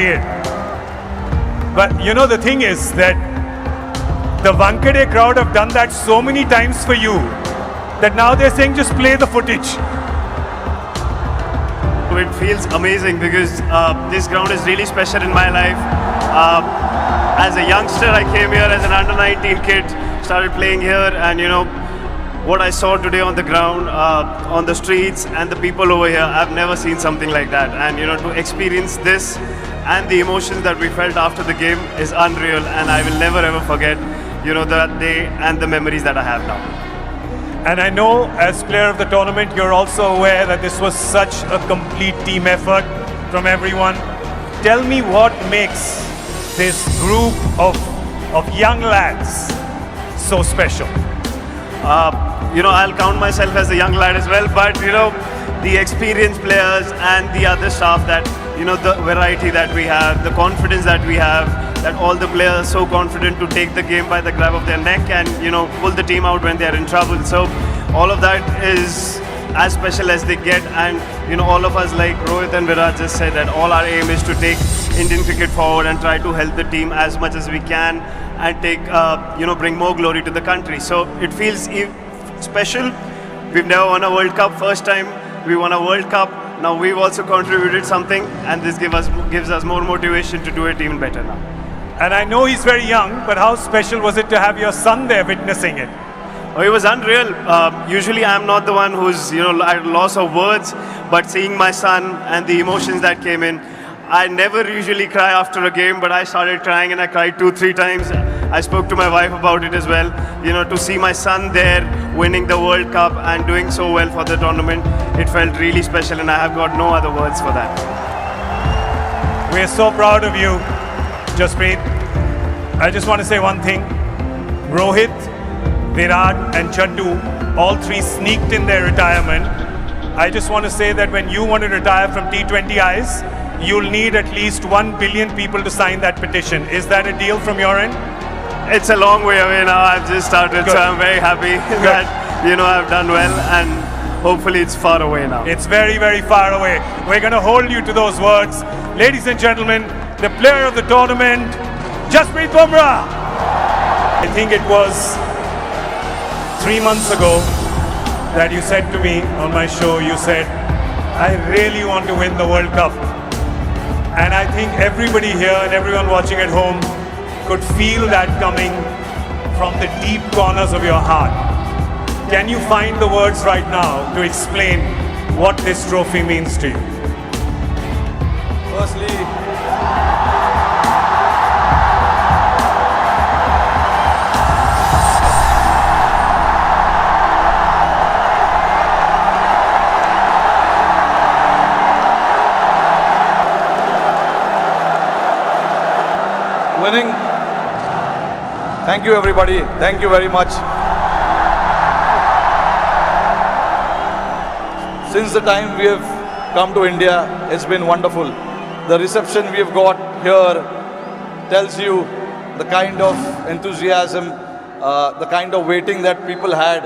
see it. But you know, the thing is that the Wankhede crowd have done that so many times for you that now they're saying just play the footage. It feels amazing because this ground is really special in my life. As a youngster, I came here as an under-19 kid, started playing here, and you know, what I saw today on the ground, on the streets, and the people over here, I've never seen something like that. And you know, to experience this and the emotions that we felt after the game is unreal, and I will never ever forget, you know, that day and the memories that I have now. And I know as player of the tournament, you're also aware that this was such a complete team effort from everyone. Tell me what makes this group of young lads so special. You know, I'll count myself as a young lad as well, but you know, the experienced players and the other staff, that you know, the variety that we have, the confidence that we have, that all the players are so confident to take the game by the grab of their neck and you know, pull the team out when they are in trouble. So all of that is as special as they get, and you know, all of us, like Rohit and Virat just said, that all our aim is to take Indian cricket forward and try to help the team as much as we can and take you know, bring more glory to the country. So it feels special. We've never won a World Cup. First time we won a World Cup. Now we've also contributed something, and this gives us more motivation to do it even better now. And I know he's very young, but how special was it to have your son there witnessing it? Oh, it was unreal. Usually I'm not the one who's, you know, at loss of words, but seeing my son and the emotions that came in, I never usually cry after a game, but I started crying and I cried 2-3 times. I spoke to my wife about it as well. You know, to see my son there winning the World Cup and doing so well for the tournament, it felt really special, and I have got no other words for that. We're so proud of you, Jasprit. I just want to say one thing. Rohit, Virat and Chaddu, all three sneaked in their retirement. I just want to say that when you want to retire from T20Is, you'll need at least 1 billion people to sign that petition. Is that a deal from your end? It's a long way away now. I've just started, Good. so I'm very happy that, you know, I've done well, and hopefully it's far away now. It's very, very far away. We're going to hold you to those words. Ladies and gentlemen, the player of the tournament, Jasprit Bumrah. I think it was 3 months ago that you said to me on my show, you said, I really want to win the World Cup. And I think everybody here and everyone watching at home could feel that coming from the deep corners of your heart. Can you find the words right now to explain what this trophy means to you? Firstly, winning. Thank you, everybody. Thank you very much. Since the time we have come to India, it's been wonderful. The reception we have got here tells you the kind of enthusiasm, the kind of waiting that people had.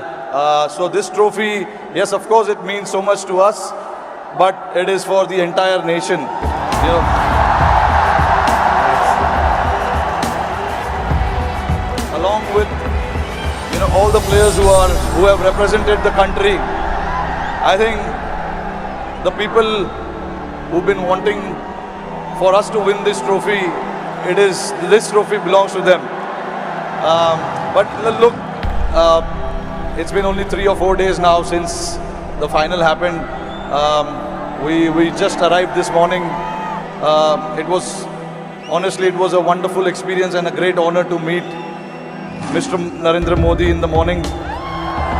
So this trophy, yes, of course, it means so much to us, but it is for the entire nation. You know, along with all the players who have represented the country. I think the people who've been wanting for us to win this trophy, this trophy belongs to them. But look, it's been only 3 or 4 days now since the final happened. We just arrived this morning. Honestly, it was a wonderful experience and a great honor to meet Mr. Narendra Modi in the morning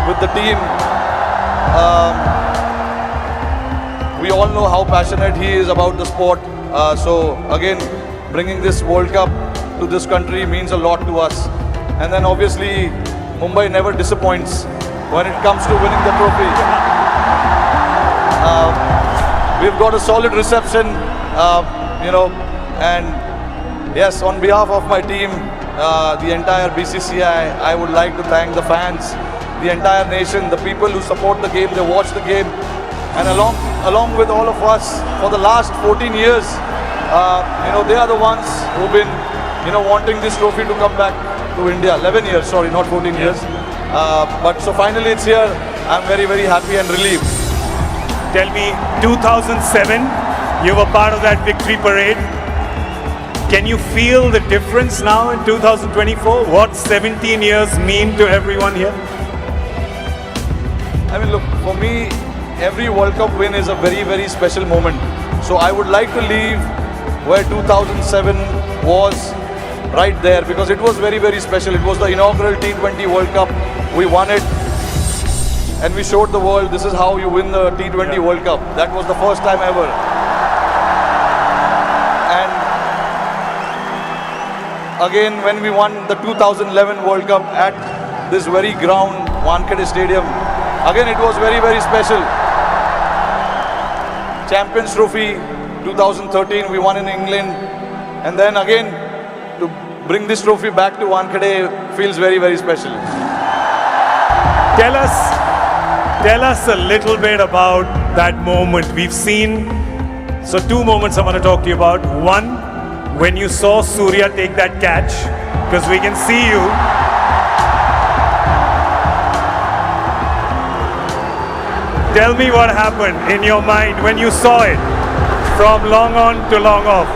with the team. We all know how passionate he is about the sport. So again, bringing this World Cup to this country means a lot to us. And then obviously, Mumbai never disappoints when it comes to winning the trophy. We've got a solid reception, and yes, on behalf of my team, the entire BCCI, I would like to thank the fans, the entire nation, the people who support the game, they watch the game, and along with all of us for the last 14 years, they are the ones who've been, wanting this trophy to come back to India. 11 years, sorry, not 14 years. But so finally it's here. I'm very, very happy and relieved. Tell me, 2007, you were part of that victory parade. Can you feel the difference now in 2024? What 17 years mean to everyone here? I mean, look, for me, every World Cup win is a very, very special moment. So I would like to leave where 2007 was right there, because it was very, very special. It was the inaugural T20 World Cup. We won it and we showed the world this is how you win the T20 World Cup. That was the first time ever. And again, when we won the 2011 World Cup at this very ground, Wankhede Stadium, again it was very, very special. Champions Trophy 2013 we won in England, and then again to bring this trophy back to Wankhede feels very, very special. Tell us a little bit about that moment. We've seen, so two moments I want to talk to you about. One, when you saw Surya take that catch, because we can see you. Tell me what happened in your mind when you saw it from long on to long off.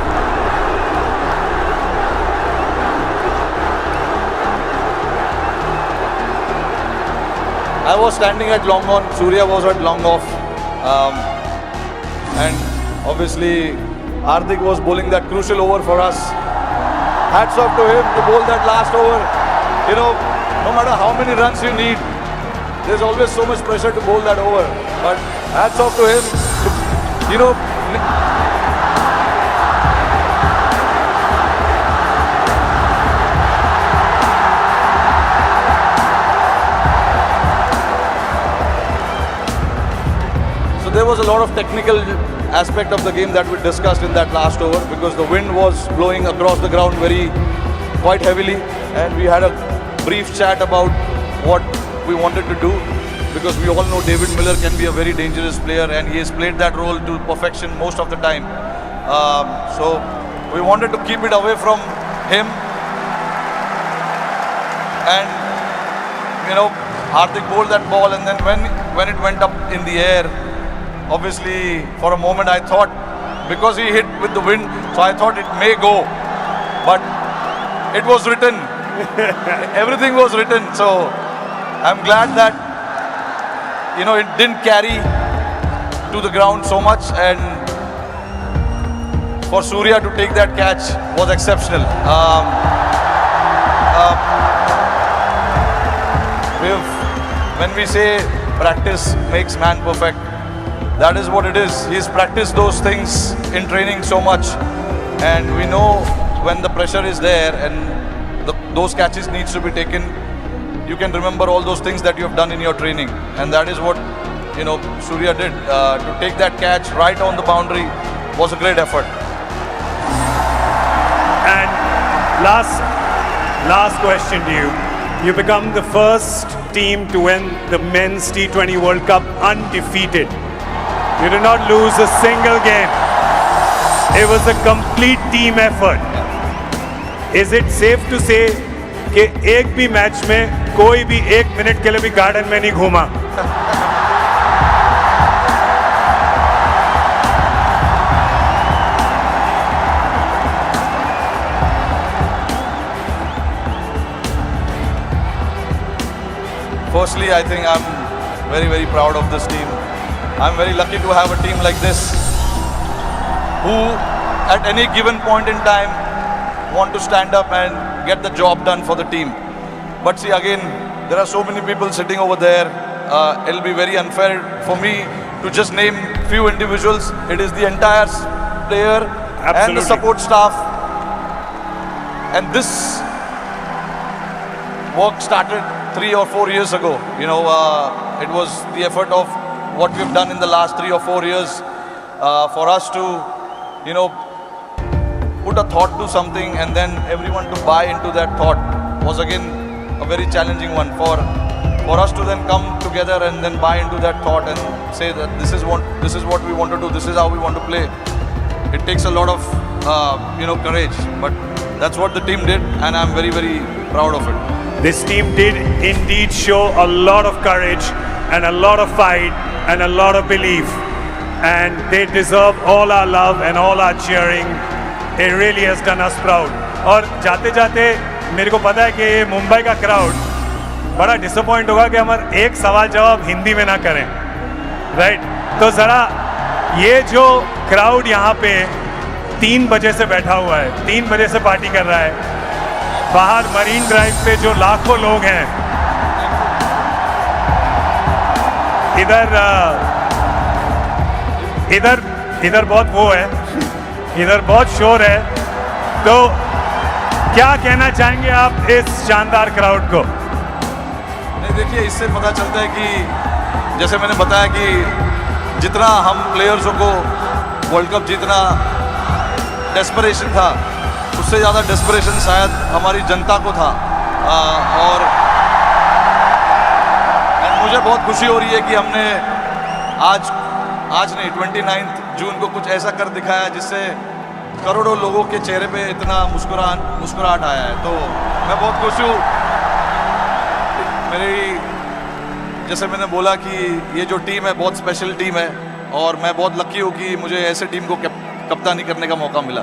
I was standing at long on, Surya was at long off, and obviously Hardik was bowling that crucial over for us. Hats off to him to bowl that last over. No matter how many runs you need, there's always so much pressure to bowl that over. But hats off to him. So there was a lot of technical aspect of the game that we discussed in that last over, because the wind was blowing across the ground quite heavily, and we had a brief chat about what we wanted to do, because we all know David Miller can be a very dangerous player and he has played that role to perfection most of the time. So we wanted to keep it away from him, and Hardik bowled that ball, and then when it went up in the air, obviously for a moment I thought, because he hit with the wind, so I thought it may go, but it was written. Everything was written, so I'm glad that it didn't carry to the ground so much, and for Surya to take that catch was exceptional. When we say practice makes man perfect, that is what it is. He's practiced those things in training so much, and we know when the pressure is there and those catches needs to be taken, you can remember all those things that you have done in your training, and that is what Surya did. To take that catch right on the boundary was a great effort. And last question to you. You become the first team to win the Men's T20 World Cup undefeated. You did not lose a single game. It was a complete team effort. Is it safe to say कि एक भी match में कोई भी एक minute के लिए भी गार्डन में नहीं घूमा? Firstly, I think I'm very, very proud of this team. I'm very lucky to have a team like this who at any given point in time want to stand up and get the job done for the team. But see, again, there are so many people sitting over there. It'll be very unfair for me to just name few individuals. It is the entire player and the support staff. And this work started 3 or 4 years ago. It was the effort of what we've done in the last 3 or 4 years for us to, put a thought to something, and then everyone to buy into that thought was again a very challenging one for us to then come together and then buy into that thought and say that this is what we want to do, this is how we want to play. it takes a lot of courage, but that's what the team did, and I'm very, very proud of it. This team did indeed show a lot of courage and a lot of fight and a lot of belief, and they deserve all our love and all our cheering. It really has done us proud. और जाते जाते मेरे को पता है कि ये मुंबई का क्राउड बड़ा डिसअपॉइंट होगा कि हम एक सवाल जवाब हिंदी में ना करें, राइट? तो ज़रा ये जो क्राउड यहाँ पे 3 बजे से बैठा हुआ है, 3 बजे से पार्टी कर रहा है, बाहर मरीन ड्राइव पे जो लाखों लोग हैं, इधर बहुत वो है, इधर बहुत शोर है, तो क्या कहना चाहेंगे आप इस शानदार क्राउड को? नहीं, देखिए, इससे पता चलता है कि जैसे मैंने बताया कि जितना हम प्लेयर्सों को वर्ल्ड कप जीतना डेस्परेशन था, उससे ज़्यादा डेस्परेशन शायद हमारी जनता को था। और मुझे बहुत खुशी हो रही है कि हमने आज नहीं 29 जून को कुछ ऐसा कर दिखाया जिससे करोड़ों लोगों के चेहरे पे इतना मुस्कुराहट आया है। तो मैं बहुत खुश हूँ। जैसे मैंने बोला कि ये जो टीम है बहुत स्पेशल टीम है, और मैं बहुत लकी हूँ कि मुझे ऐसे टीम को कप्तानी करने का मौका मिला।